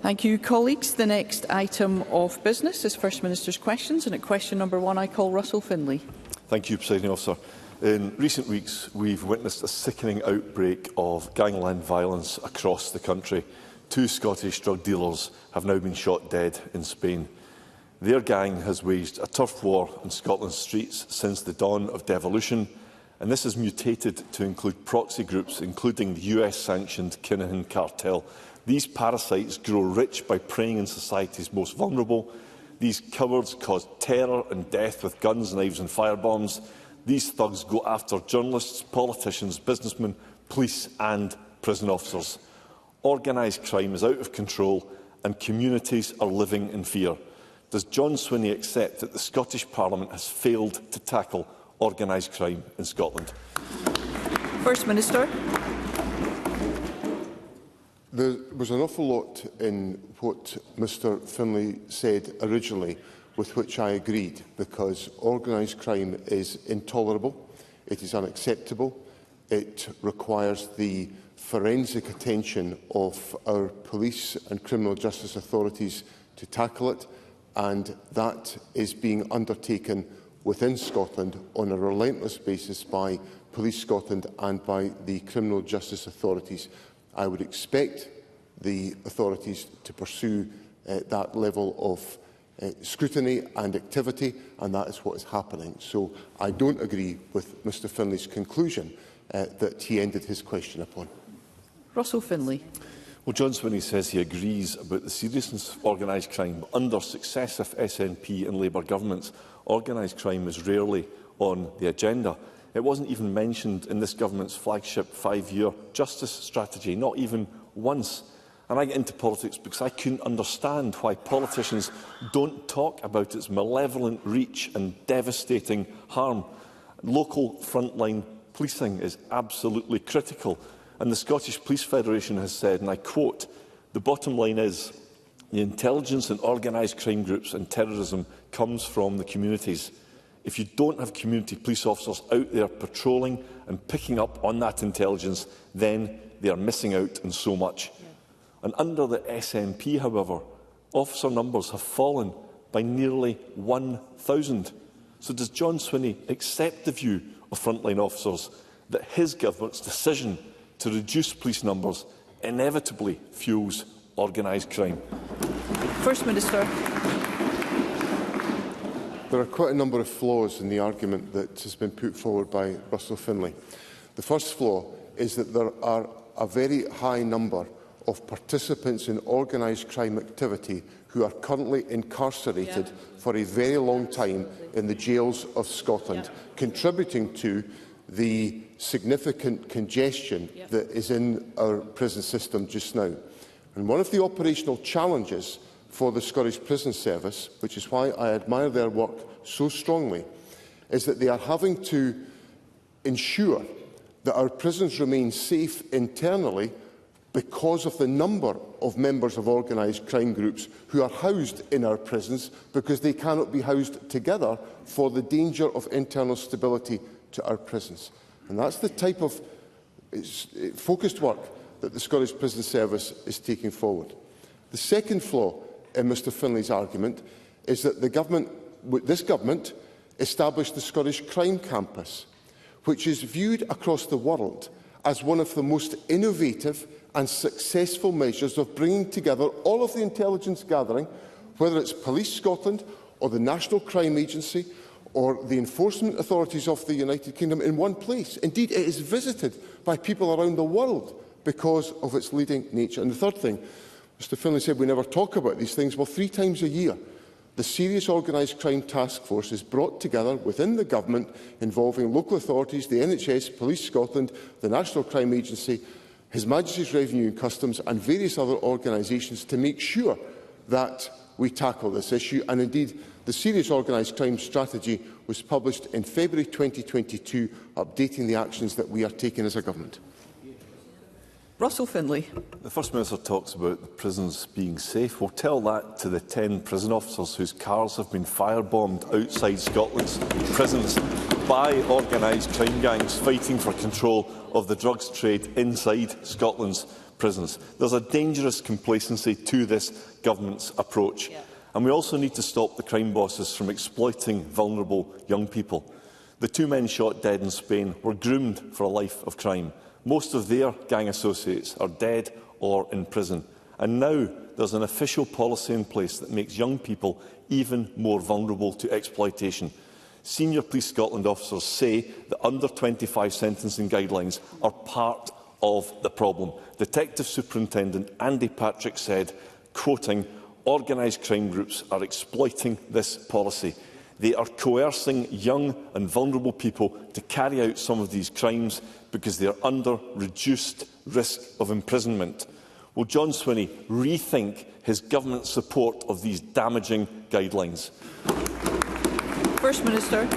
Thank you, colleagues. The next item of business is First Minister's questions, and at question number 1 I call Russell Finlay. Thank you, Presiding Officer. In recent weeks, we've witnessed a sickening outbreak of gangland violence across the country. 2 Scottish drug dealers have now been shot dead in Spain. Their gang has waged a turf war on Scotland's streets since the dawn of devolution, and this has mutated to include proxy groups, including the US-sanctioned Kinahan cartel. These parasites grow rich by preying on society's most vulnerable. These cowards cause terror and death with guns, knives and firebombs. These thugs go after journalists, politicians, businessmen, police and prison officers. Organised crime is out of control and communities are living in fear. Does John Swinney accept that the Scottish Parliament has failed to tackle organised crime in Scotland? First Minister. There was an awful lot in what Mr Finlay said originally with which I agreed, because organised crime is intolerable, it is unacceptable, it requires the forensic attention of our police and criminal justice authorities to tackle it, and that is being undertaken within Scotland on a relentless basis by Police Scotland and by the criminal justice authorities. I would expect the authorities to pursue that level of scrutiny and activity, and that is what is happening. So I don't agree with Mr Finlay's conclusion that he ended his question upon. Russell Finlay. Well, John Swinney says he agrees about the seriousness of organised crime. Under successive SNP and Labour governments, organised crime is rarely on the agenda. It wasn't even mentioned in this government's flagship 5-year justice strategy, not even once. And I get into politics because I couldn't understand why politicians don't talk about its malevolent reach and devastating harm. Local frontline policing is absolutely critical. And the Scottish Police Federation has said, and I quote, "The bottom line is the intelligence in organised crime groups and terrorism comes from the communities. If you don't have community police officers out there patrolling and picking up on that intelligence, then they are missing out on so much." And under the SNP, however, officer numbers have fallen by nearly 1,000. So does John Swinney accept the view of frontline officers that his government's decision to reduce police numbers inevitably fuels organised crime? First Minister. There are quite a number of flaws in the argument that has been put forward by Russell Finlay. The first flaw is that there are a very high number of participants in organised crime activity who are currently incarcerated for a very long time in the jails of Scotland, contributing to the significant congestion that is in our prison system just now. And one of the operational challenges for the Scottish Prison Service, which is why I admire their work so strongly, is that they are having to ensure that our prisons remain safe internally because of the number of members of organised crime groups who are housed in our prisons, because they cannot be housed together for the danger of internal stability to our prisons. And that's the type of focused work that the Scottish Prison Service is taking forward. The second flaw in Mr Finlay's argument is that this government established the Scottish Crime Campus, which is viewed across the world as one of the most innovative and successful measures of bringing together all of the intelligence gathering, whether it's Police Scotland or the National Crime Agency or the enforcement authorities of the United Kingdom, in one place. Indeed, it is visited by people around the world because of its leading nature. And the third thing, Mr Finlay said we never talk about these things. Well, 3 times a year, the Serious Organised Crime Task Force is brought together within the government, involving local authorities, the NHS, Police Scotland, the National Crime Agency, His Majesty's Revenue and Customs and various other organisations, to make sure that we tackle this issue. And indeed, the Serious Organised Crime Strategy was published in February 2022, updating the actions that we are taking as a government. Russell Finlay. The First Minister talks about the prisons being safe. Well, tell that to the 10 prison officers whose cars have been firebombed outside Scotland's prisons. by organised crime gangs fighting for control of the drugs trade inside Scotland's prisons. There's a dangerous complacency to this government's approach. And we also need to stop the crime bosses from exploiting vulnerable young people. The 2 men shot dead in Spain were groomed for a life of crime. Most of their gang associates are dead or in prison. And now there's an official policy in place that makes young people even more vulnerable to exploitation. Senior Police Scotland officers say that under-25 sentencing guidelines are part of the problem. Detective Superintendent Andy Patrick said, quoting, "Organised crime groups are exploiting this policy. They are coercing young and vulnerable people to carry out some of these crimes because they are under reduced risk of imprisonment." Will John Swinney rethink his government's support of these damaging guidelines? First Minister.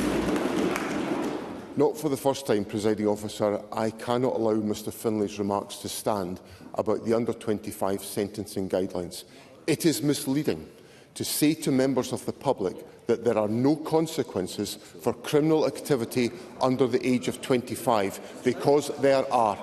Not for the first time, Presiding Officer, I cannot allow Mr Finlay's remarks to stand about the under-25 sentencing guidelines. It is misleading to say to members of the public that there are no consequences for criminal activity under the age of 25, because there are.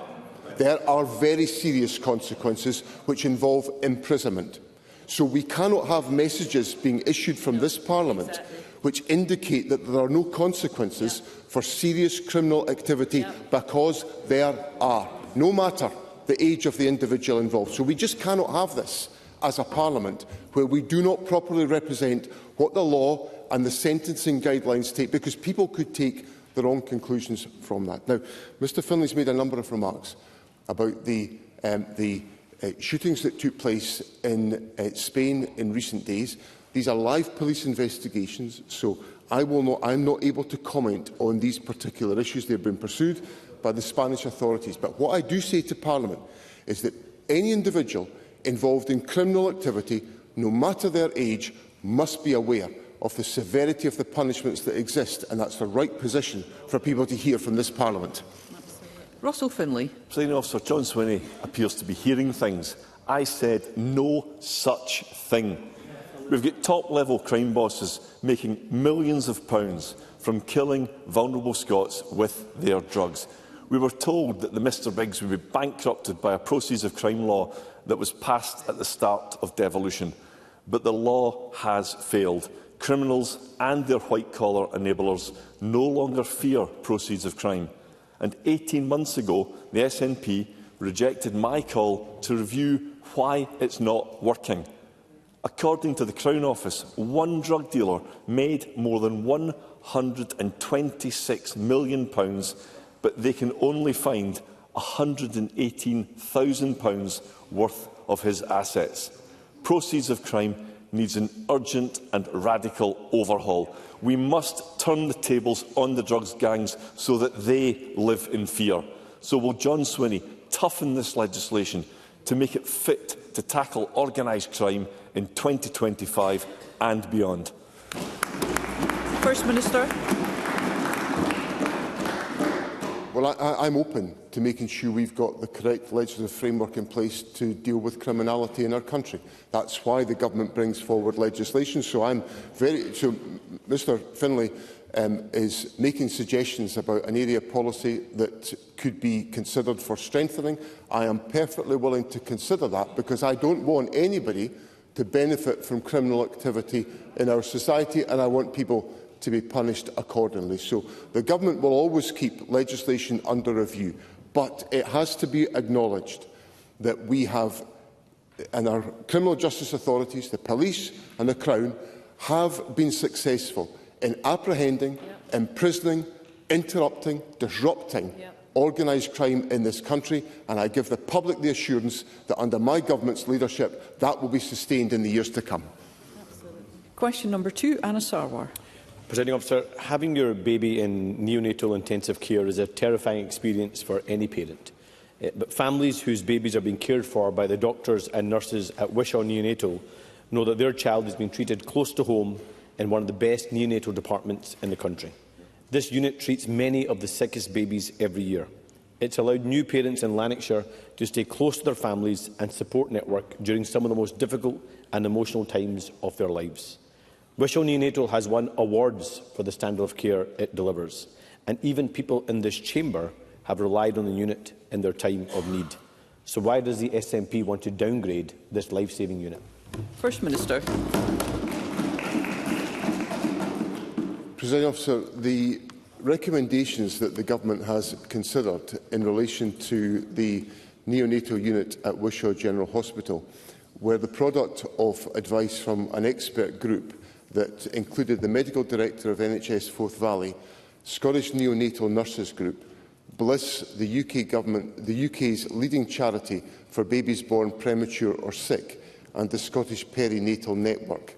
There are very serious consequences which involve imprisonment. So we cannot have messages being issued from this Parliament which indicate that there are no consequences for serious criminal activity, because there are, no matter the age of the individual involved. So we just cannot have this as a Parliament where we do not properly represent what the law and the sentencing guidelines take, because people could take the wrong conclusions from that. Now, Mr Finlay's made a number of remarks about the shootings that took place in Spain in recent days. These are live police investigations, so I am not able to comment on these particular issues. They have been pursued by the Spanish authorities. But what I do say to Parliament is that any individual involved in criminal activity, no matter their age, must be aware of the severity of the punishments that exist, and that's the right position for people to hear from this Parliament. Russell Finlay. Presiding Officer, John Swinney appears to be hearing things. I said no such thing. We've got top-level crime bosses making millions of pounds from killing vulnerable Scots with their drugs. We were told that the Mr Biggs would be bankrupted by a proceeds of crime law that was passed at the start of devolution. But the law has failed. Criminals and their white-collar enablers no longer fear proceeds of crime. And 18 months ago, the SNP rejected my call to review why it's not working. According to the Crown Office, one drug dealer made more than £126 million, but they can only find £118,000 worth of his assets. Proceeds of crime needs an urgent and radical overhaul. We must turn the tables on the drugs gangs so that they live in fear. So will John Swinney toughen this legislation to make it fit to tackle organised crime in 2025 and beyond? First Minister. Well, I'm open to making sure we've got the correct legislative framework in place to deal with criminality in our country. That's why the government brings forward legislation. So Mr Finlay is making suggestions about an area of policy that could be considered for strengthening. I am perfectly willing to consider that, because I don't want anybody to benefit from criminal activity in our society, and I want people to be punished accordingly. So the government will always keep legislation under review, but it has to be acknowledged that we have, and our criminal justice authorities, the police and the Crown, have been successful in apprehending, imprisoning, interrupting, disrupting organised crime in this country, and I give the public the assurance that under my government's leadership that will be sustained in the years to come. Question number 2, Anna Sarwar. Presiding Officer, having your baby in neonatal intensive care is a terrifying experience for any parent. But families whose babies are being cared for by the doctors and nurses at Wishaw Neonatal know that their child is being treated close to home in one of the best neonatal departments in the country. This unit treats many of the sickest babies every year. It's allowed new parents in Lanarkshire to stay close to their families and support network during some of the most difficult and emotional times of their lives. Wishaw Neonatal has won awards for the standard of care it delivers, and even people in this chamber have relied on the unit in their time of need. So why does the SNP want to downgrade this life-saving unit? First Minister. Presiding Officer, the recommendations that the Government has considered in relation to the neonatal unit at Wishaw General Hospital were the product of advice from an expert group that included the Medical Director of NHS Forth Valley, Scottish Neonatal Nurses Group, Bliss, the UK's leading charity for babies born premature or sick, and the Scottish Perinatal Network.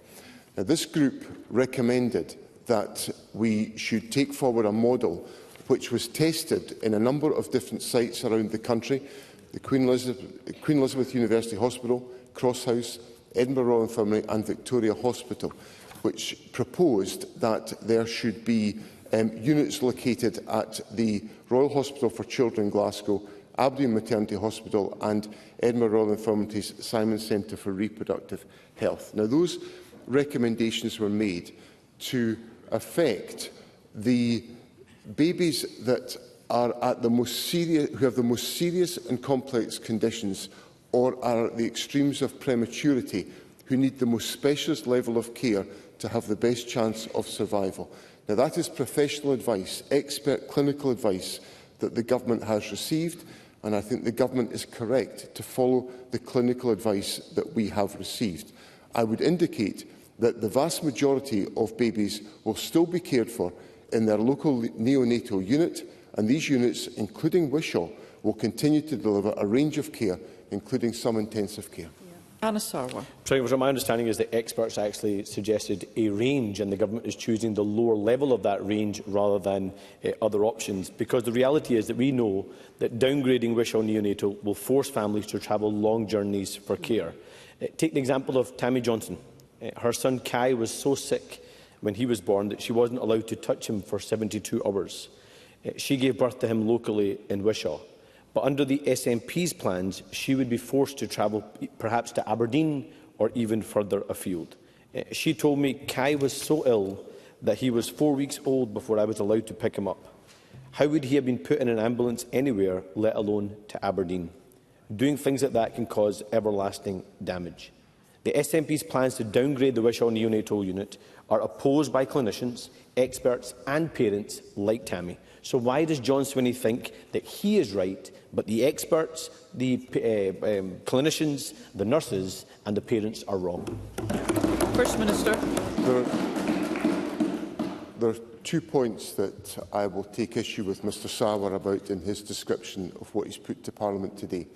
Now, this group recommended that we should take forward a model which was tested in a number of different sites around the country, the Queen Elizabeth University Hospital, Cross House, Edinburgh Royal Infirmary and Victoria Hospital, which proposed that there should be units located at the Royal Hospital for Children Glasgow, Aberdeen Maternity Hospital and Edinburgh Royal Infirmary's Simon Centre for Reproductive Health. Now, those recommendations were made to affect the babies that are at the most serious, who have the most serious and complex conditions or are at the extremes of prematurity, who need the most specialist level of care to have the best chance of survival. Now, that is professional advice, expert clinical advice that the Government has received, and I think the Government is correct to follow the clinical advice that we have received. I would indicate that the vast majority of babies will still be cared for in their local neonatal unit, and these units, including Wishaw, will continue to deliver a range of care, including some intensive care. Anna Sarwar. My understanding is that experts actually suggested a range, and the Government is choosing the lower level of that range rather than other options, because the reality is that we know that downgrading Wishaw Neonatal will force families to travel long journeys for care. Take the example of Tammy Johnson. Her son Kai was so sick when he was born that she wasn't allowed to touch him for 72 hours. She gave birth to him locally in Wishaw. But under the SNP's plans, she would be forced to travel perhaps to Aberdeen or even further afield. She told me Kai was so ill that he was 4 weeks old before I was allowed to pick him up. How would he have been put in an ambulance anywhere, let alone to Aberdeen? Doing things like that can cause everlasting damage. The SNP's plans to downgrade the Wishaw neonatal unit are opposed by clinicians, experts and parents like Tammy. So why does John Swinney think that he is right, but the experts, the clinicians, the nurses and the parents are wrong? First Minister. There are 2 points that I will take issue with Mr Sarwar about in his description of what he's put to Parliament today.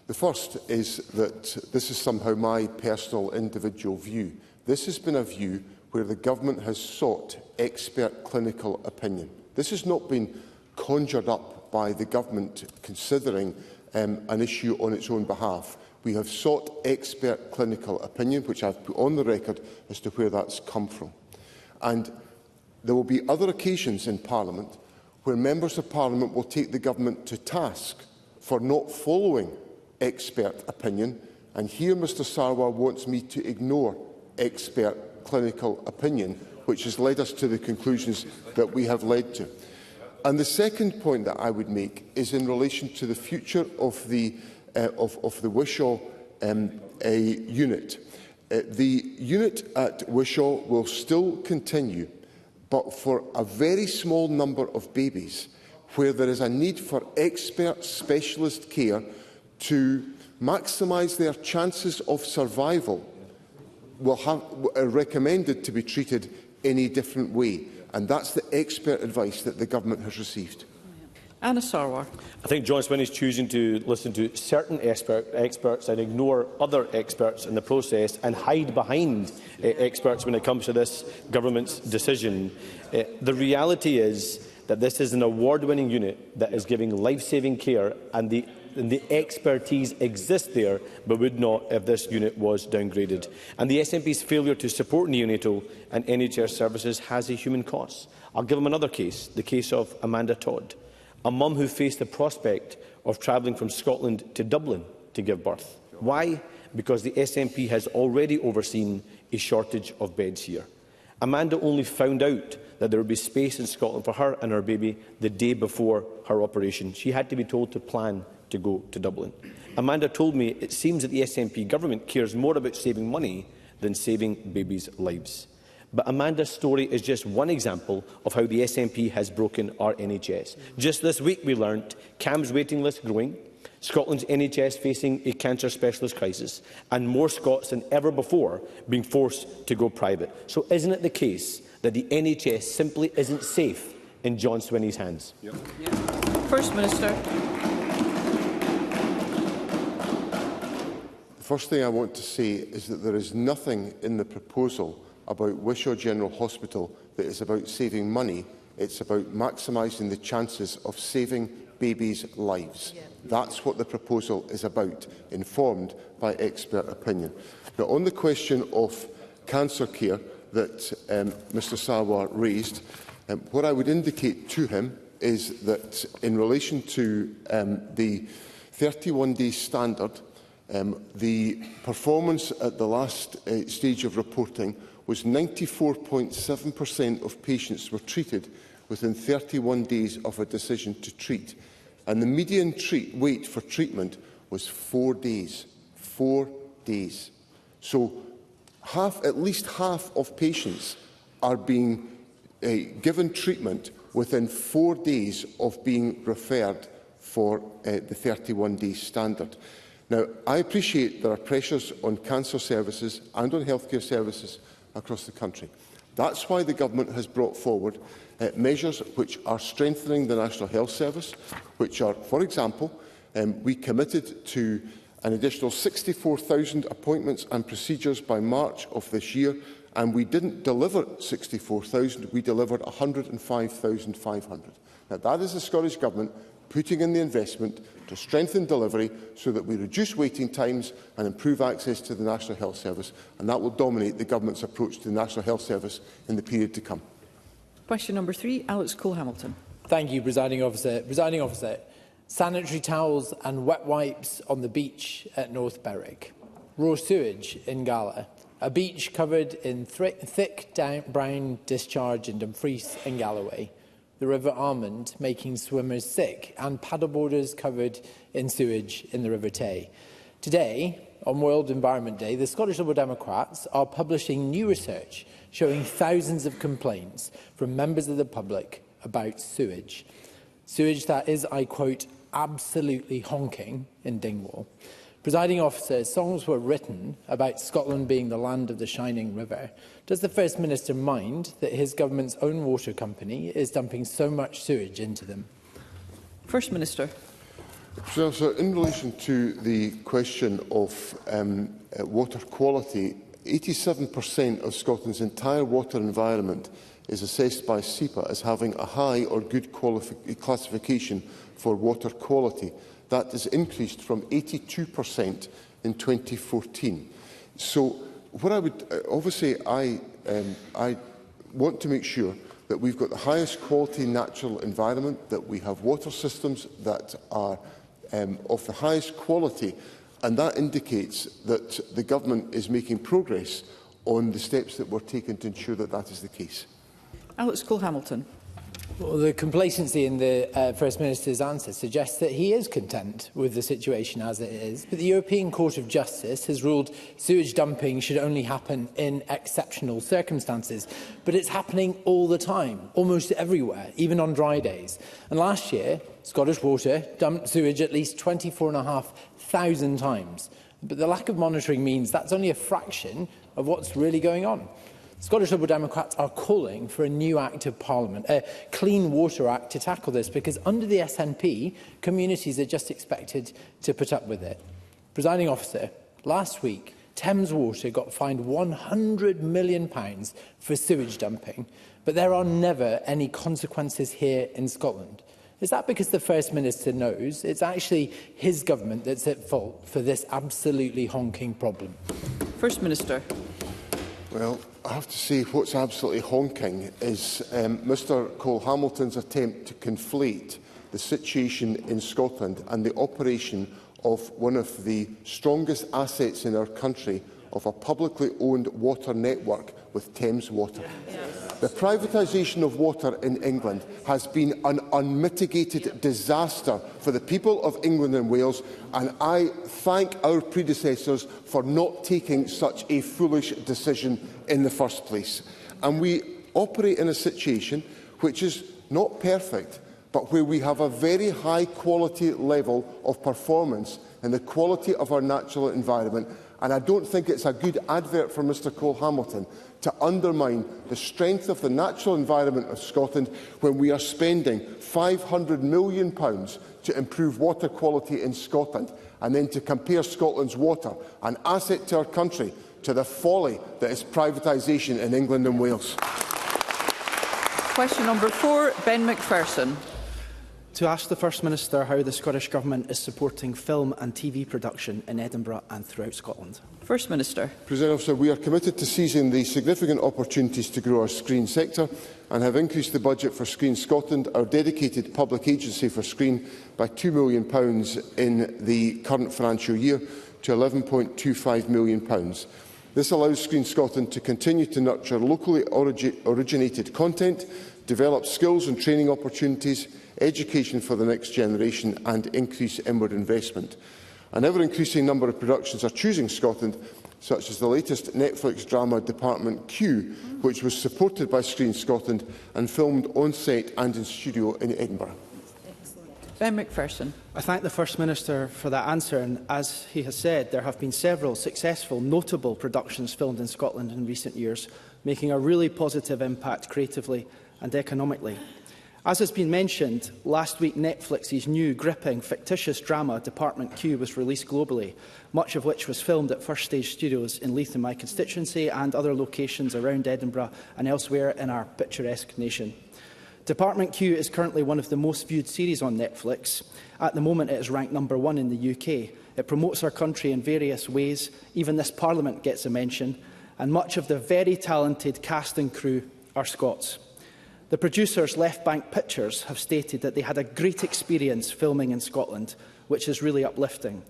The first is that this is somehow my personal individual view. This has been a view where the Government has sought expert clinical opinion. This has not been conjured up by the Government considering an issue on its own behalf. We have sought expert clinical opinion, which I've put on the record as to where that's come from. And there will be other occasions in Parliament where members of Parliament will take the Government to task for not following expert opinion, and here Mr Sarwar wants me to ignore expert clinical opinion, which has led us to the conclusions that we have led to. And the second point that I would make is in relation to the future of the Wishaw unit. The unit at Wishaw will still continue, but for a very small number of babies where there is a need for expert specialist care to maximise their chances of survival, will have recommended to be treated in a different way. And that's the expert advice that the Government has received. Anna Sarwar. I think John Swinney is choosing to listen to certain experts and ignore other experts in the process and hide behind experts when it comes to this Government's decision. The reality is that this is an award-winning unit that is giving life-saving care, and the expertise exists there, but would not if this unit was downgraded. And the SNP's failure to support neonatal and NHS services has a human cost. I'll give him another case, the case of Amanda Todd, a mum who faced the prospect of travelling from Scotland to Dublin to give birth. Why? Because the SNP has already overseen a shortage of beds here. Amanda only found out that there would be space in Scotland for her and her baby the day before her operation. She had to be told to plan to go to Dublin. Amanda told me it seems that the SNP government cares more about saving money than saving babies' lives. But Amanda's story is just one example of how the SNP has broken our NHS. Just this week we learnt CAM's waiting list growing, Scotland's NHS facing a cancer specialist crisis, and more Scots than ever before being forced to go private. So isn't it the case that the NHS simply isn't safe in John Swinney's hands? Yep. First Minister. The first thing I want to say is that there is nothing in the proposal about Wishaw General Hospital that is about saving money. It's about maximising the chances of saving babies' lives. Yeah. That's what the proposal is about, informed by expert opinion. Now, on the question of cancer care that Mr Sarwar raised, what I would indicate to him is that in relation to the 31-day standard, the performance at the last stage of reporting was 94.7% of patients were treated within 31 days of a decision to treat. And the median wait for treatment was 4 days. 4 days. So at least half of patients are being given treatment within 4 days of being referred for the 31-day standard. Now, I appreciate there are pressures on cancer services and on healthcare services across the country. That's why the Government has brought forward measures which are strengthening the National Health Service, which are, for example, we committed to an additional 64,000 appointments and procedures by March of this year, and we didn't deliver 64,000, we delivered 105,500. Now, that is the Scottish Government putting in the investment to strengthen delivery so that we reduce waiting times and improve access to the National Health Service, and that will dominate the Government's approach to the National Health Service in the period to come. Question number 3, Alex Cole-Hamilton. Thank you, Presiding Officer. Presiding Officer, sanitary towels and wet wipes on the beach at North Berwick, raw sewage in Gala, a beach covered in thick brown discharge in Dumfries and Galloway, the River Almond making swimmers sick, and paddleboarders covered in sewage in the River Tay. Today, on World Environment Day, the Scottish Liberal Democrats are publishing new research showing thousands of complaints from members of the public about sewage. Sewage that is, I quote, absolutely honking in Dingwall. Presiding Officer, songs were written about Scotland being the land of the shining river. Does the First Minister mind that his government's own water company is dumping so much sewage into them? First Minister. So in relation to the question of water quality, 87% of Scotland's entire water environment is assessed by SEPA as having a high or good classification for water quality. That has increased from 82% in 2014. So what I would obviously I want to make sure that we've got the highest quality natural environment, that we have water systems that are of the highest quality, and that indicates that the Government is making progress on the steps that were taken to ensure that that is the case. Alex Cole-Hamilton. Well, the complacency in the First Minister's answer suggests that he is content with the situation as it is. But the European Court of Justice has ruled sewage dumping should only happen in exceptional circumstances. But it's happening all the time, almost everywhere, even on dry days. And last year, Scottish Water dumped sewage at least 24,500 times. But the lack of monitoring means that's only a fraction of what's really going on. Scottish Liberal Democrats are calling for a new Act of Parliament, a Clean Water Act, to tackle this, because under the SNP, communities are just expected to put up with it. Presiding Officer, last week, Thames Water got fined £100 million for sewage dumping, but there are never any consequences here in Scotland. Is that because the First Minister knows it's actually his government that's at fault for this absolutely honking problem? First Minister. Well, I have to say what's absolutely honking is Mr Cole-Hamilton's attempt to conflate the situation in Scotland and the operation of one of the strongest assets in our country of a publicly owned water network with Thames Water. The privatisation of water in England has been an unmitigated disaster for the people of England and Wales, and I thank our predecessors for not taking such a foolish decision in the first place. And we operate in a situation which is not perfect, but where we have a very high quality level of performance in the quality of our natural environment. And I don't think it's a good advert for Mr Cole-Hamilton to undermine the strength of the natural environment of Scotland when we are spending £500 million to improve water quality in Scotland, and then to compare Scotland's water, an asset to our country, to the folly that is privatisation in England and Wales. Question number 4, Ben McPherson. To ask the First Minister how the Scottish Government is supporting film and TV production in Edinburgh and throughout Scotland. First Minister. President Officer, we are committed to seizing the significant opportunities to grow our screen sector and have increased the budget for Screen Scotland, our dedicated public agency for screen, by £2 million in the current financial year to £11.25 million. This allows Screen Scotland to continue to nurture locally originated content, develop skills and training opportunities, education for the next generation and increase inward investment. An ever-increasing number of productions are choosing Scotland, such as the latest Netflix drama Department Q, which was supported by Screen Scotland and filmed on-set and in studio in Edinburgh. Ben McPherson. I thank the First Minister for that answer, and as he has said, there have been several successful, notable productions filmed in Scotland in recent years, making a really positive impact creatively and economically. As has been mentioned, last week Netflix's new, gripping, fictitious drama Department Q was released globally, much of which was filmed at First Stage Studios in Leith in my constituency and other locations around Edinburgh and elsewhere in our picturesque nation. Department Q is currently one of the most viewed series on Netflix. At the moment it is ranked #1 in the UK. It promotes our country in various ways, even this Parliament gets a mention, and much of the very talented cast and crew are Scots. The producers, Left Bank Pictures, have stated that they had a great experience filming in Scotland, which is really uplifting.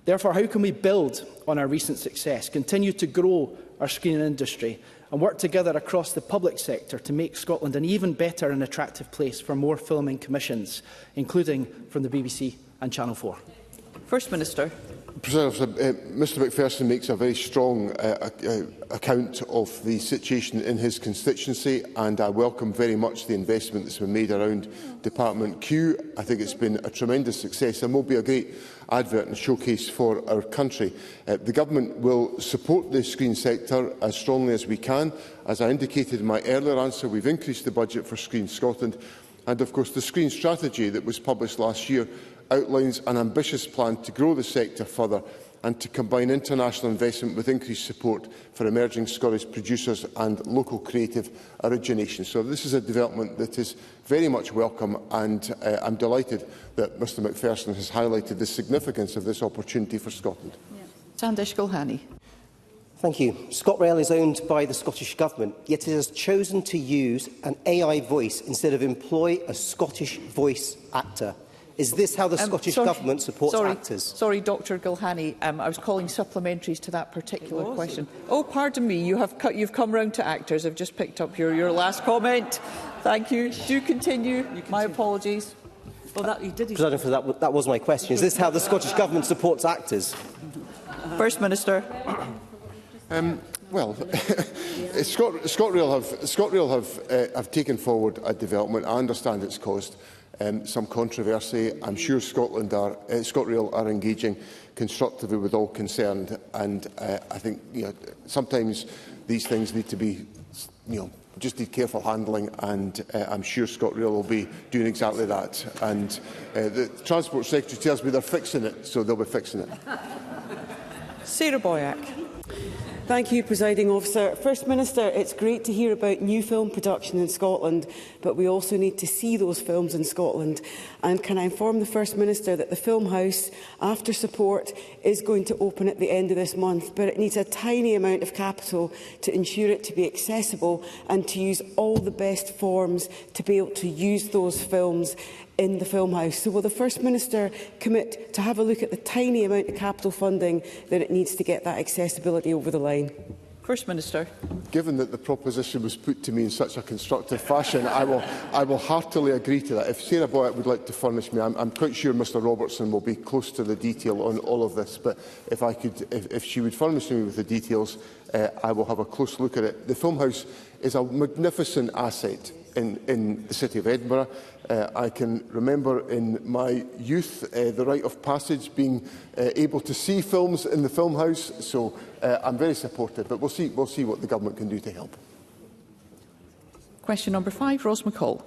Therefore, how can we build on our recent success, continue to grow our screen industry and work together across the public sector to make Scotland an even better and attractive place for more filming commissions, including from the BBC and Channel 4? First Minister. Mr McPherson makes a very strong account of the situation in his constituency, and I welcome very much the investment that's been made around Department Q. I think it's been a tremendous success and will be a great advert and showcase for our country. The Government will support the screen sector as strongly as we can. As I indicated in my earlier answer, we've increased the budget for Screen Scotland, and of course the screen strategy that was published last year outlines an ambitious plan to grow the sector further and to combine international investment with increased support for emerging Scottish producers and local creative origination. So this is a development that is very much welcome, and I'm delighted that Mr McPherson has highlighted the significance of this opportunity for Scotland. Sandesh Gulhani. Thank you. ScotRail is owned by the Scottish Government, yet it has chosen to use an AI voice instead of employ a Scottish voice actor. Is this how the Scottish Government supports actors? Sorry, Dr Gulhani, I was calling supplementaries to that particular question. Oh, pardon me, you've come round to actors. I've just picked up your last comment. Thank you. Do continue. My apologies. Well, that was my question. Is this how the Scottish Government supports actors? First Minister. Well, ScotRail have taken forward a development. I understand it's caused some controversy. I'm sure ScotRail are engaging constructively with all concerned, and I think sometimes these things need to be, just need careful handling, and I'm sure ScotRail will be doing exactly that. And the Transport Secretary tells me they're fixing it, so they'll be fixing it. Sarah Boyack. Thank you, Presiding Officer. First Minister, it's great to hear about new film production in Scotland, but we also need to see those films in Scotland. And can I inform the First Minister that the Film House, after support, is going to open at the end of this month, but it needs a tiny amount of capital to ensure it to be accessible and to use all the best forms to be able to use those films in the film house. So will the First Minister commit to have a look at the tiny amount of capital funding that it needs to get that accessibility over the line? First Minister. Given that the proposition was put to me in such a constructive fashion, I will heartily agree to that. If Sarah Boyatt would like to furnish me, I'm quite sure Mr Robertson will be close to the detail on all of this, but if she would furnish me with the details, I will have a close look at it. The Film House is a magnificent asset in the City of Edinburgh. I can remember in my youth the rite of passage being able to see films in the Film House, so I'm very supportive, but we'll see what the Government can do to help. Question number 5, Ros McCall.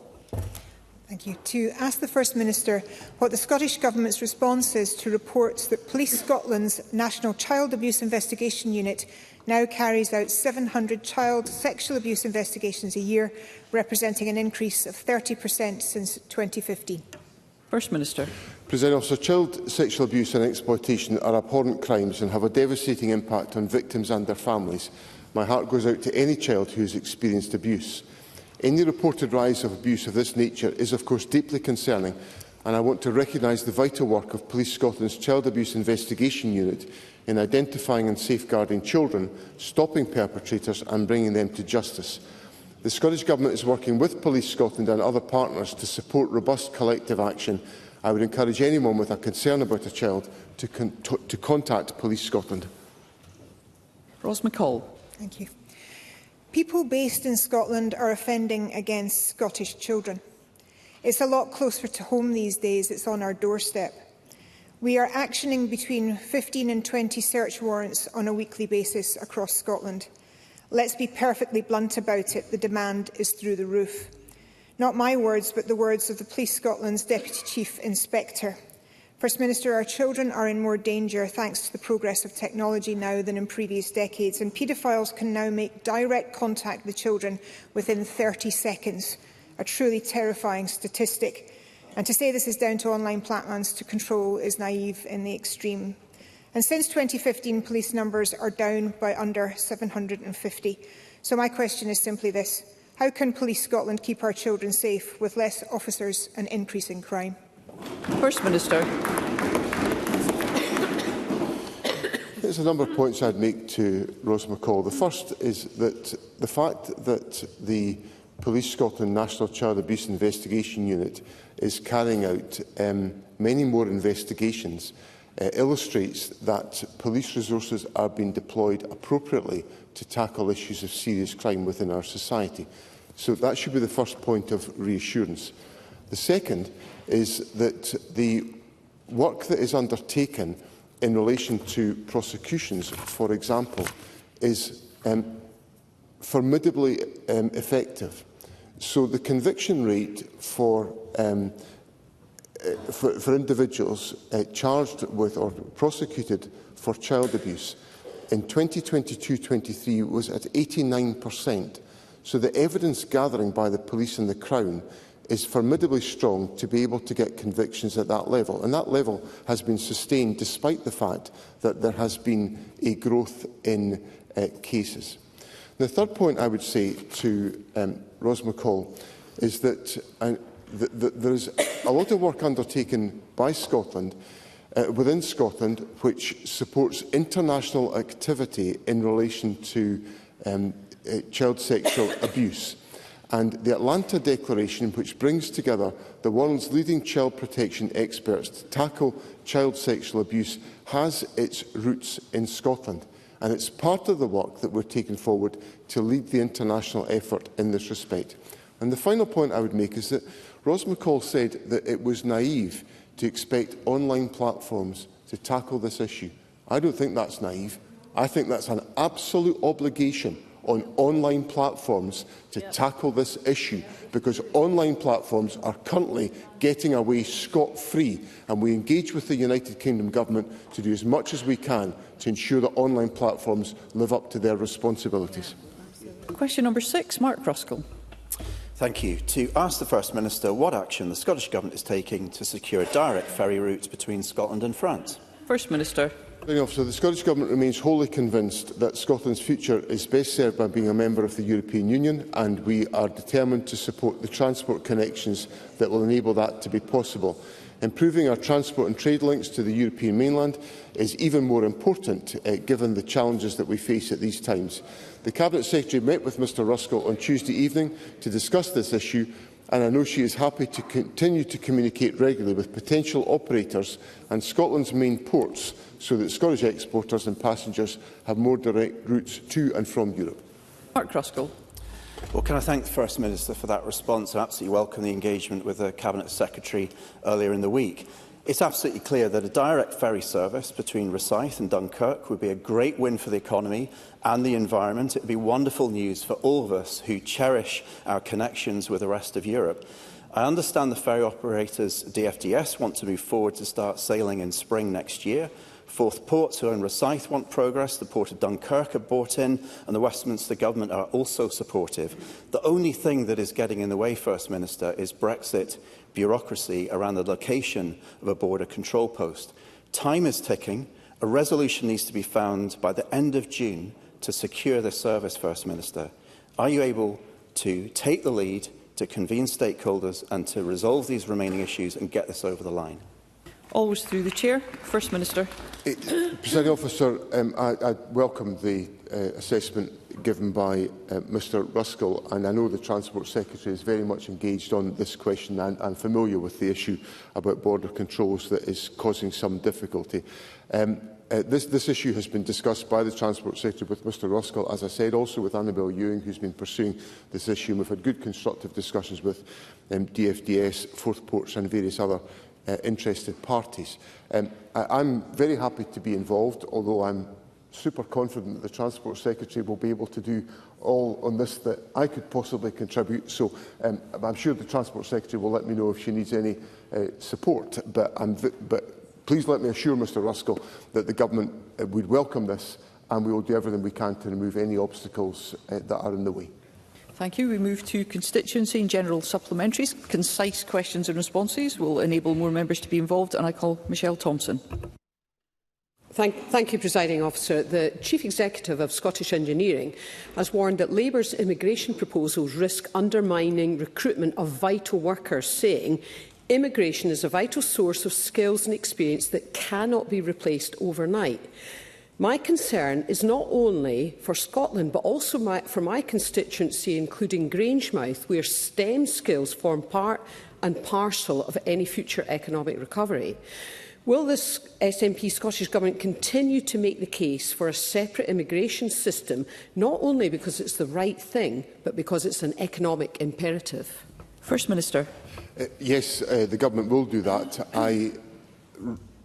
Thank you. To ask the First Minister what the Scottish Government's response is to reports that Police Scotland's National Child Abuse Investigation Unit now carries out 700 child sexual abuse investigations a year, representing an increase of 30% since 2015. First Minister. President Officer, child sexual abuse and exploitation are abhorrent crimes and have a devastating impact on victims and their families. My heart goes out to any child who has experienced abuse. Any reported rise of abuse of this nature is, of course, deeply concerning, and I want to recognise the vital work of Police Scotland's Child Abuse Investigation Unit in identifying and safeguarding children, stopping perpetrators and bringing them to justice. The Scottish Government is working with Police Scotland and other partners to support robust collective action. I would encourage anyone with a concern about a child to contact Police Scotland. Ros McCall. Thank you. People based in Scotland are offending against Scottish children. It's a lot closer to home these days. It's on our doorstep. We are actioning between 15 and 20 search warrants on a weekly basis across Scotland. Let's be perfectly blunt about it. The demand is through the roof. Not my words, but the words of the Police Scotland's Deputy Chief Inspector. First Minister, our children are in more danger thanks to the progress of technology now than in previous decades, and paedophiles can now make direct contact with children within 30 seconds, a truly terrifying statistic. And to say this is down to online platforms to control is naive in the extreme. And since 2015, police numbers are down by under 750. So my question is simply this: how can Police Scotland keep our children safe with less officers and increasing crime? First Minister. There's a number of points I'd make to Ros McCall. The first is that the fact that the Police Scotland National Child Abuse Investigation Unit is carrying out many more investigations illustrates that police resources are being deployed appropriately to tackle issues of serious crime within our society. So that should be the first point of reassurance. The second is that the work that is undertaken in relation to prosecutions, for example, is formidably effective. So the conviction rate for individuals charged with or prosecuted for child abuse in 2022-23 was at 89%. So the evidence gathering by the police and the Crown is formidably strong to be able to get convictions at that level. And that level has been sustained despite the fact that there has been a growth in cases. The third point I would say to Ros McCall is that there is a lot of work undertaken by Scotland, within Scotland, which supports international activity in relation to child sexual abuse. And the Atlanta Declaration, which brings together the world's leading child protection experts to tackle child sexual abuse, has its roots in Scotland. And it's part of the work that we're taking forward to lead the international effort in this respect. And the final point I would make is that Ros McCall said that it was naive to expect online platforms to tackle this issue. I don't think that's naive. I think that's an absolute obligation on online platforms to tackle this issue, because online platforms are currently getting away scot-free, and we engage with the United Kingdom Government to do as much as we can to ensure that online platforms live up to their responsibilities. Question number 6, Mark Ruskell. Thank you. To ask the First Minister what action the Scottish Government is taking to secure direct ferry routes between Scotland and France. First Minister. Officer, the Scottish Government remains wholly convinced that Scotland's future is best served by being a member of the European Union, and we are determined to support the transport connections that will enable that to be possible. Improving our transport and trade links to the European mainland is even more important given the challenges that we face at these times. The Cabinet Secretary met with Mr Ruskell on Tuesday evening to discuss this issue, and I know she is happy to continue to communicate regularly with potential operators and Scotland's main ports so that Scottish exporters and passengers have more direct routes to and from Europe. Mark Ruskell. Well, can I thank the First Minister for that response? I absolutely welcome the engagement with the Cabinet Secretary earlier in the week. It's absolutely clear that a direct ferry service between Rosyth and Dunkirk would be a great win for the economy and the environment. It would be wonderful news for all of us who cherish our connections with the rest of Europe. I understand the ferry operators DFDS want to move forward to start sailing in spring next year. Forth Ports, who own Rosyth, want progress. The Port of Dunkirk are bought in, and the Westminster Government are also supportive. The only thing that is getting in the way, First Minister, is Brexit bureaucracy around the location of a border control post. Time is ticking. A resolution needs to be found by the end of June to secure this service, First Minister. Are you able to take the lead to convene stakeholders and to resolve these remaining issues and get this over the line? Always through the Chair. First Minister. Presiding Officer, I welcome the assessment given by Mr Ruskell, and I know the Transport Secretary is very much engaged on this question and I'm familiar with the issue about border controls that is causing some difficulty. This issue has been discussed by the Transport Secretary with Mr Ruskell, as I said, also with Annabel Ewing, who's been pursuing this issue. We've had good constructive discussions with DFDS, Forth Ports and various other interested parties. I'm very happy to be involved, although I'm super confident that the Transport Secretary will be able to do all on this that I could possibly contribute. So I'm sure the Transport Secretary will let me know if she needs any support. But please let me assure Mr Ruskell that the Government would welcome this, and we will do everything we can to remove any obstacles that are in the way. Thank you. We move to constituency and general supplementaries. Concise questions and responses will enable more members to be involved, and I call Michelle Thompson. Thank you, Presiding Officer. The Chief Executive of Scottish Engineering has warned that Labour's immigration proposals risk undermining recruitment of vital workers, saying immigration is a vital source of skills and experience that cannot be replaced overnight. My concern is not only for Scotland, but also for my constituency, including Grangemouth, where STEM skills form part and parcel of any future economic recovery. Will this SNP Scottish Government continue to make the case for a separate immigration system, not only because it's the right thing, but because it's an economic imperative? First Minister. Yes, the Government will do that.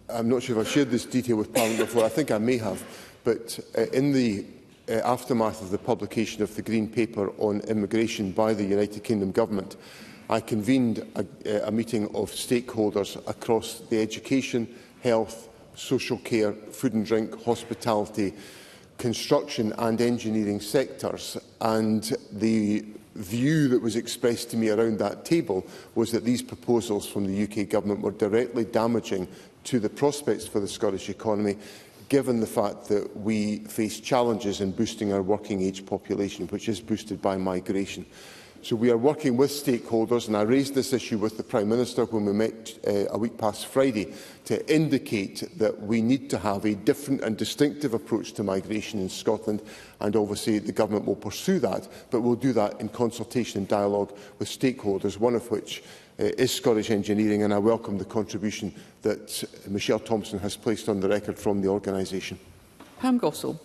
I'm not sure if I've shared this detail with Parliament before. I think I may have. But in the aftermath of the publication of the Green Paper on immigration by the United Kingdom Government, I convened a meeting of stakeholders across the education, health, social care, food and drink, hospitality, construction and engineering sectors. And the view that was expressed to me around that table was that these proposals from the UK Government were directly damaging to the prospects for the Scottish economy, given the fact that we face challenges in boosting our working age population, which is boosted by migration. So we are working with stakeholders, and I raised this issue with the Prime Minister when we met a week past Friday to indicate that we need to have a different and distinctive approach to migration in Scotland, and obviously the Government will pursue that, but we'll do that in consultation and dialogue with stakeholders, one of which is Scottish Engineering, and I welcome the contribution that Michelle Thompson has placed on the record from the organisation. Pam Gossel.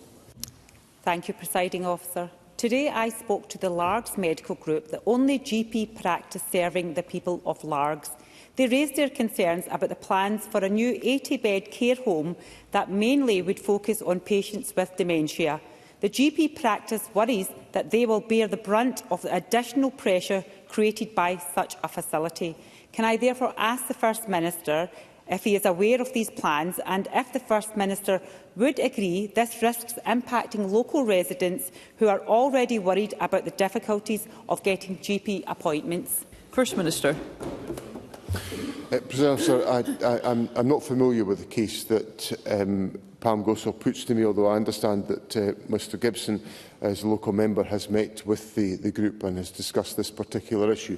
Thank you, Presiding Officer. Today I spoke to the Largs Medical Group, the only GP practice serving the people of Largs. They raised their concerns about the plans for a new 80-bed care home that mainly would focus on patients with dementia. The GP practice worries that they will bear the brunt of the additional pressure created by such a facility. Can I therefore ask the First Minister if he is aware of these plans, and if the First Minister would agree this risks impacting local residents who are already worried about the difficulties of getting GP appointments? First Minister. President Officer, I'm not familiar with the case that Pam Gosal puts to me, although I understand that Mr Gibson, as a local member, has met with the group and has discussed this particular issue.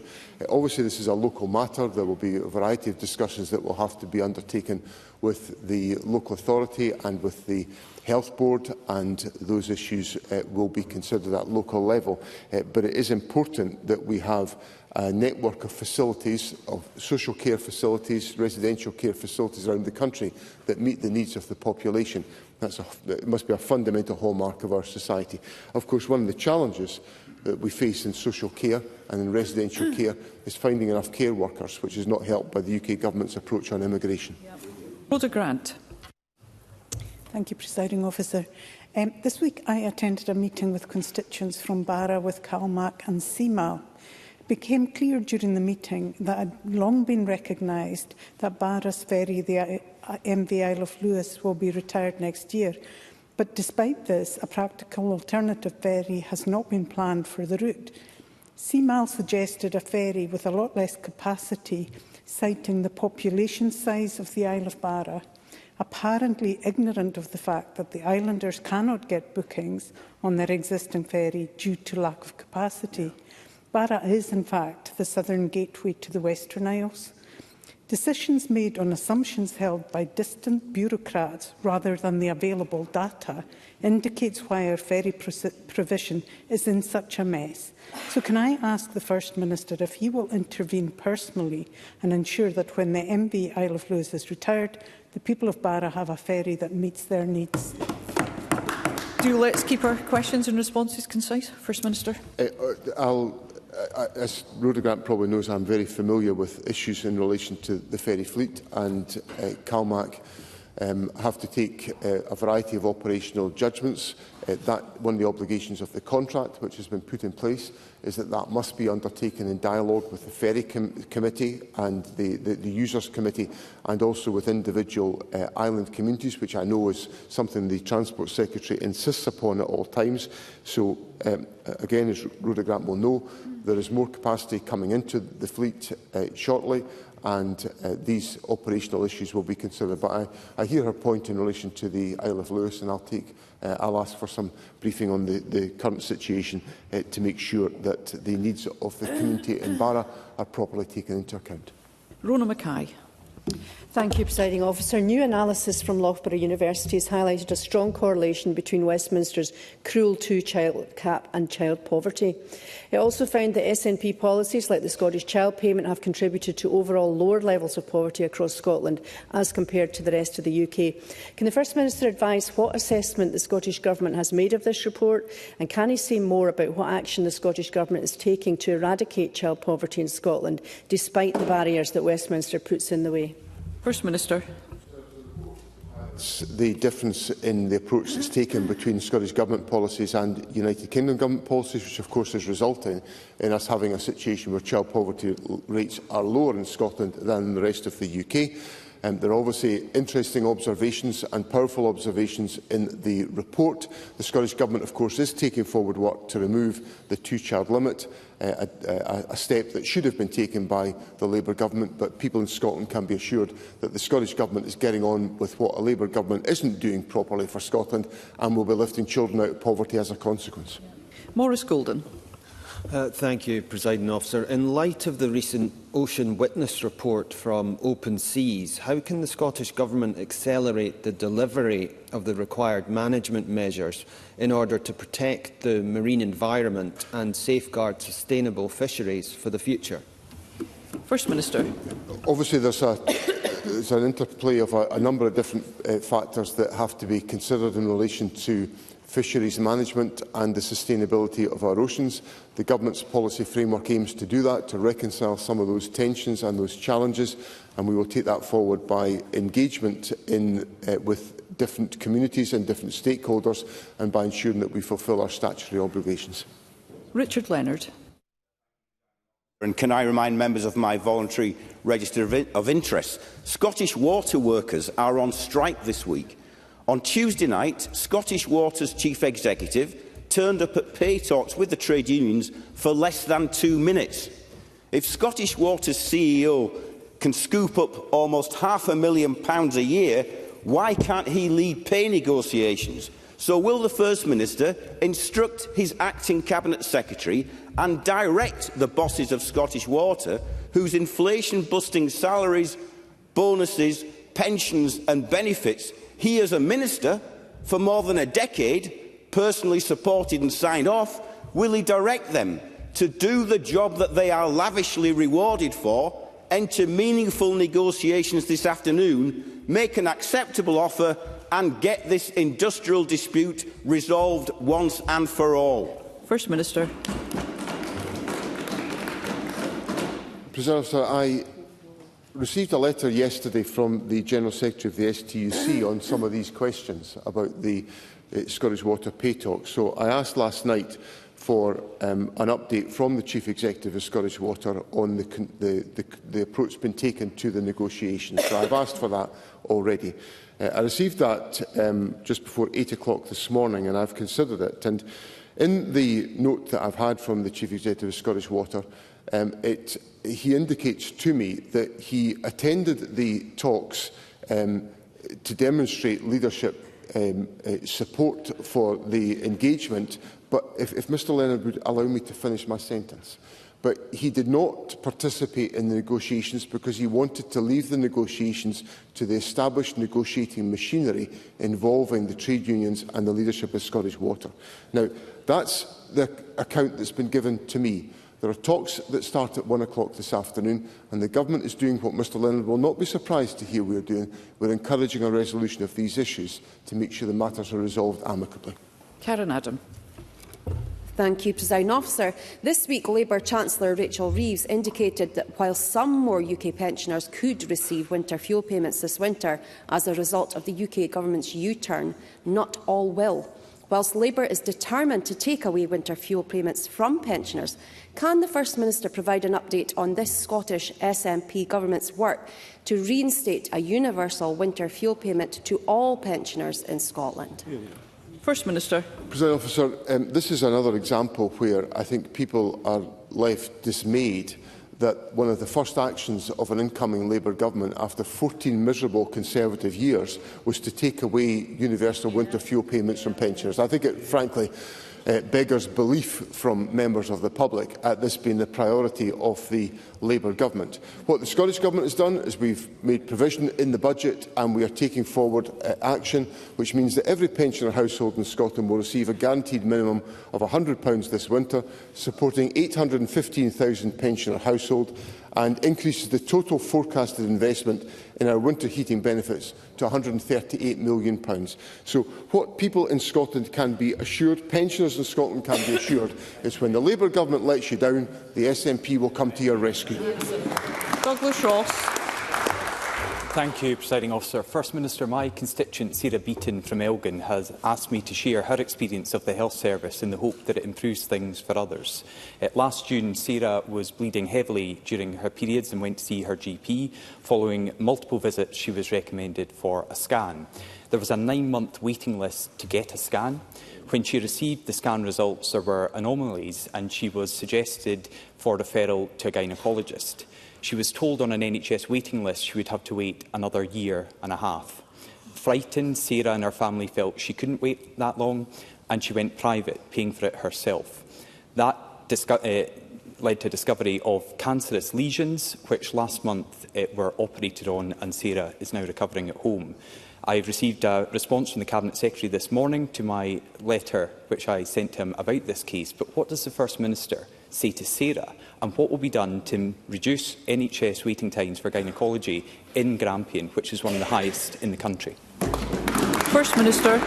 Obviously, this is a local matter. There will be a variety of discussions that will have to be undertaken with the local authority and with the Health Board, and those issues will be considered at local level. But it is important that we have a network of facilities, of social care facilities, residential care facilities around the country that meet the needs of the population. It must be a fundamental hallmark of our society. Of course, one of the challenges that we face in social care and in residential care is finding enough care workers, which is not helped by the UK Government's approach on immigration. Rhoda Grant. Thank you, Presiding Officer. This week I attended a meeting with constituents from Barra with Calmac and Seamal. It became clear during the meeting that it had long been recognised that Barra's ferry, the MV Isle of Lewis, will be retired next year. But despite this, a practical alternative ferry has not been planned for the route. Seamal suggested a ferry with a lot less capacity, citing the population size of the Isle of Barra, apparently ignorant of the fact that the islanders cannot get bookings on their existing ferry due to lack of capacity. Barra is, in fact, the southern gateway to the Western Isles. Decisions made on assumptions held by distant bureaucrats rather than the available data indicates why our ferry provision is in such a mess. So can I ask the First Minister if he will intervene personally and ensure that when the MV Isle of Lewis is retired, the people of Barra have a ferry that meets their needs? Let's keep our questions and responses concise. First Minister. As Rhoda Grant probably knows, I'm very familiar with issues in relation to the ferry fleet, and Calmac have to take a variety of operational judgments. One of the obligations of the contract, which has been put in place, is that that must be undertaken in dialogue with the ferry committee and the users committee, and also with individual island communities, which I know is something the Transport Secretary insists upon at all times. So, again, as Rhoda Grant will know, there is more capacity coming into the fleet shortly, and these operational issues will be considered. But I hear her point in relation to the Isle of Lewis, and I'll ask for some briefing on the current situation to make sure that the needs of the community in Barra are properly taken into account. Rona Mackay. Thank you, Presiding Officer. New analysis from Loughborough University has highlighted a strong correlation between Westminster's Cruel 2 child cap and child poverty. It also found that SNP policies like the Scottish Child Payment have contributed to overall lower levels of poverty across Scotland as compared to the rest of the UK. Can the First Minister advise what assessment the Scottish Government has made of this report, and can he say more about what action the Scottish Government is taking to eradicate child poverty in Scotland, despite the barriers that Westminster puts in the way? First Minister. The difference in the approach that's taken between Scottish Government policies and United Kingdom Government policies, which of course is resulting in us having a situation where child poverty rates are lower in Scotland than in the rest of the UK. There are obviously interesting observations and powerful observations in the report. The Scottish Government, of course, is taking forward work to remove the two-child limit, a step that should have been taken by the Labour Government, but people in Scotland can be assured that the Scottish Government is getting on with what a Labour Government isn't doing properly for Scotland, and will be lifting children out of poverty as a consequence. Maurice Golden. Thank you, Presiding Officer. In light of the recent Ocean Witness report from Open Seas, how can the Scottish Government accelerate the delivery of the required management measures in order to protect the marine environment and safeguard sustainable fisheries for the future? First Minister. Obviously, there's an interplay of a number of different factors that have to be considered in relation to fisheries management and the sustainability of our oceans. The Government's policy framework aims to do that, to reconcile some of those tensions and those challenges, and we will take that forward by engagement with different communities and different stakeholders, and by ensuring that we fulfil our statutory obligations. Richard Leonard. And can I remind members of my voluntary register of interest? Scottish water workers are on strike this week. On Tuesday night, Scottish Water's Chief Executive turned up at pay talks with the trade unions for less than 2 minutes. If Scottish Water's CEO can scoop up almost £500,000 a year, why can't he lead pay negotiations? So will the First Minister instruct his acting Cabinet Secretary and direct the bosses of Scottish Water, whose inflation-busting salaries, bonuses, pensions and benefits he as a Minister for more than a decade personally supported and signed off, will he direct them to do the job that they are lavishly rewarded for, enter meaningful negotiations this afternoon, make an acceptable offer and get this industrial dispute resolved once and for all? First Minister. President Officer, I received a letter yesterday from the General Secretary of the STUC on some of these questions about the Scottish Water pay talks. So I asked last night for an update from the Chief Executive of Scottish Water on the approach being taken to the negotiations. So I've asked for that already. I received that just before 8 o'clock this morning, and I've considered it. And in the note that I've had from the Chief Executive of Scottish Water, he indicates to me that he attended the talks to demonstrate leadership support for the engagement, but if Mr Leonard would allow me to finish my sentence. But he did not participate in the negotiations because he wanted to leave the negotiations to the established negotiating machinery involving the trade unions and the leadership of Scottish Water. Now, that's the account that's been given to me. There are talks that start at 1 o'clock this afternoon, and the Government is doing what Mr Leonard will not be surprised to hear we are doing. We're encouraging a resolution of these issues to make sure the matters are resolved amicably. Karen Adam. Thank you, Presiding Officer. This week, Labour Chancellor Rachel Reeves indicated that while some more UK pensioners could receive winter fuel payments this winter as a result of the UK Government's U-turn, not all will. Whilst Labour is determined to take away winter fuel payments from pensioners, can the First Minister provide an update on this Scottish SNP Government's work to reinstate a universal winter fuel payment to all pensioners in Scotland? First Minister. President Officer, this is another example where I think people are left dismayed that one of the first actions of an incoming Labour government after 14 miserable Conservative years was to take away universal winter fuel payments from pensioners. I think it, frankly, beggars belief from members of the public at this being the priority of the Labour government. What the Scottish Government has done is we've made provision in the budget, and we are taking forward action which means that every pensioner household in Scotland will receive a guaranteed minimum of £100 this winter, supporting 815,000 pensioner households, and increases the total forecasted investment in our winter heating benefits to £138 million. So what people in Scotland can be assured, pensioners in Scotland can be assured, is when the Labour government lets you down, the SNP will come to your rescue. Douglas Ross. Thank you, Presiding Officer. First Minister, my constituent Sarah Beaton from Elgin has asked me to share her experience of the health service in the hope that it improves things for others. Last June, Sarah was bleeding heavily during her periods and went to see her GP. Following multiple visits, she was recommended for a scan. There was a 9-month waiting list to get a scan. When she received the scan results, there were anomalies and she was suggested for referral to a gynaecologist. She was told on an NHS waiting list she would have to wait another year and a half. Frightened, Sarah and her family felt she couldn't wait that long, and she went private, paying for it herself. That led to discovery of cancerous lesions, which last month were operated on, and Sarah is now recovering at home. I have received a response from the Cabinet Secretary this morning to my letter which I sent him about this case, but what does the First Minister say to Sarah, and what will be done to reduce NHS waiting times for gynaecology in Grampian, which is one of the highest in the country? First Minister.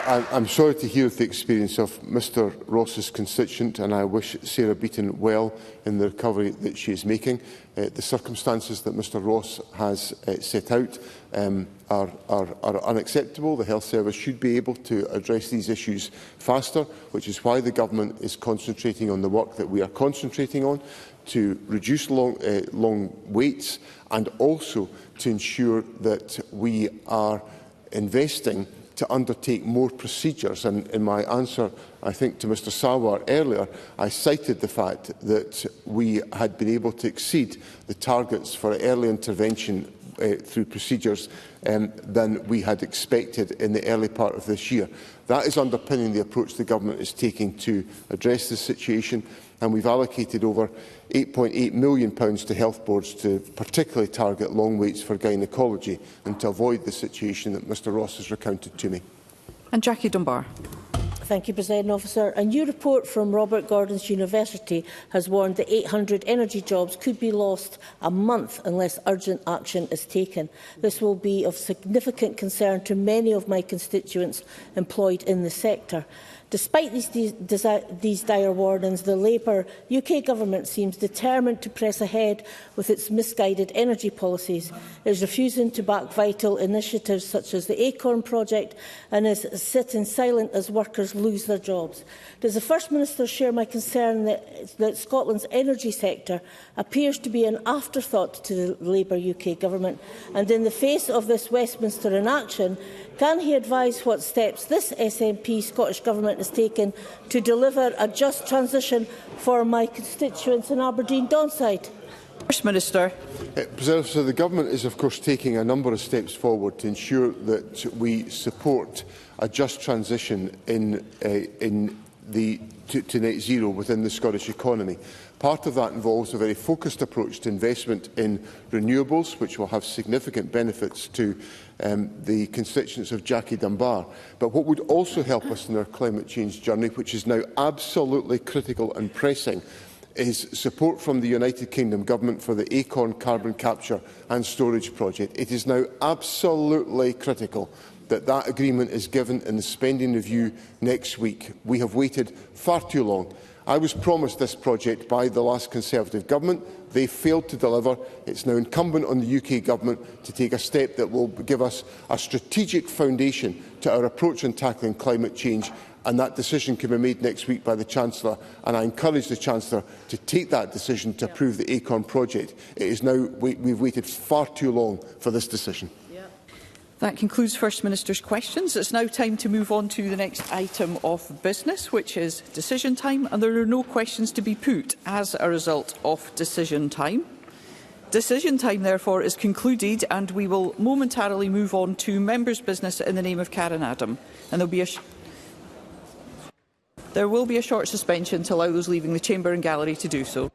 I'm sorry to hear of the experience of Mr Ross's constituent, and I wish Sarah Beaton well in the recovery that she is making. The circumstances that Mr Ross has set out are unacceptable. The health service should be able to address these issues faster, which is why the government is concentrating on the work that we are concentrating on, to reduce long waits, and also to ensure that we are investing to undertake more procedures. And in my answer, I think, to Mr Sarwar earlier, I cited the fact that we had been able to exceed the targets for early intervention through procedures than we had expected in the early part of this year. That is underpinning the approach the Government is taking to address this situation, and we've allocated over £8.8 million to health boards to particularly target long waits for gynaecology and to avoid the situation that Mr Ross has recounted to me. And Jackie Dunbar. Thank you, President Officer. A new report from Robert Gordon's University has warned that 800 energy jobs could be lost a month unless urgent action is taken. This will be of significant concern to many of my constituents employed in the sector. Despite these dire warnings, the Labour UK Government seems determined to press ahead with its misguided energy policies. It is refusing to back vital initiatives such as the Acorn project and is sitting silent as workers lose their jobs. Does the First Minister share my concern that Scotland's energy sector appears to be an afterthought to the Labour UK Government? And in the face of this Westminster inaction, can he advise what steps this SNP Scottish Government has taken to deliver a just transition for my constituents in Aberdeen Donside? First Minister. So the Government is of course taking a number of steps forward to ensure that we support a just transition to net zero within the Scottish economy. Part of that involves a very focused approach to investment in renewables, which will have significant benefits to the constituents of Jackie Dunbar. But what would also help us in our climate change journey, which is now absolutely critical and pressing, is support from the United Kingdom Government for the Acorn carbon capture and storage project. It is now absolutely critical that that agreement is given in the spending review next week. We have waited far too long. I was promised this project by the last Conservative Government. They failed to deliver. It's now incumbent on the UK Government to take a step that will give us a strategic foundation to our approach on tackling climate change, and that decision can be made next week by the Chancellor, and I encourage the Chancellor to take that decision to approve the Acorn project. It is now, we've waited far too long for this decision. That concludes First Minister's questions. It's now time to move on to the next item of business, which is decision time, and there are no questions to be put as a result of decision time. Decision time, therefore, is concluded, and we will momentarily move on to members' business in the name of Karen Adam. And there will be a short suspension to allow those leaving the chamber and gallery to do so.